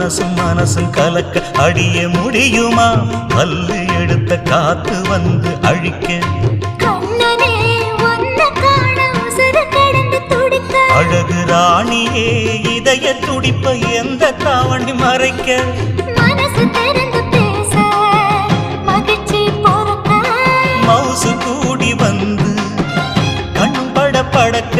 மனசும் கலக்க அடிய முடியுமா பல்லு எடுத்த காத்து வந்து அழிக்க அழகு ராணியே இதய துடிப்ப எந்த தாவணி மறைக்க மவுசு கூடி வந்து கண் பட படக்க